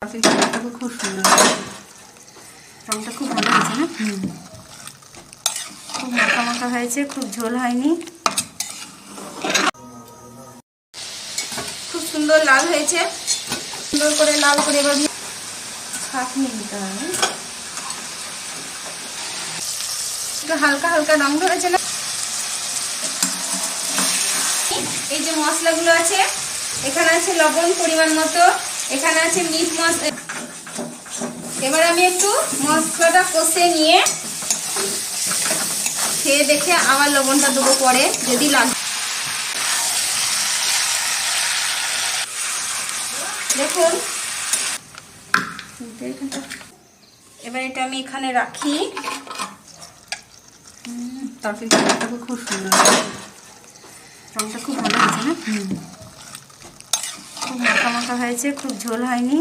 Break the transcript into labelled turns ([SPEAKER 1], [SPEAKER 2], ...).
[SPEAKER 1] তরকারিটা খুব সুন্দর, রংটা খুব ভালো হয়েছে না? খুব মাখা মাখা হয়েছে, খুব ঝোল হয়নি, খুব সুন্দর লাল হয়েছে। সুন্দর করে লাল করে এবার ছাঁকনি দিতে হবে। একটু হালকা হালকা রং ধরেছে না? এই যে মশলাগুলো আছে, এখানে আছে লবণ পরিমাণ মতো, এখানে আছে মিট মশলা। এবার আমি একটু মশলাটা কষে নিয়ে খেয়ে দেখে আবার লবণটা দেবো পরে যদি লাগে। দেখুন, এবার এটা আমি এখানে রাখি। তরকারিটা খুব সুন্দর, রংটা খুব ভালো হয়েছে না? খুব মাখা মাখা হয়েছে, খুব ঝোল হয়নি।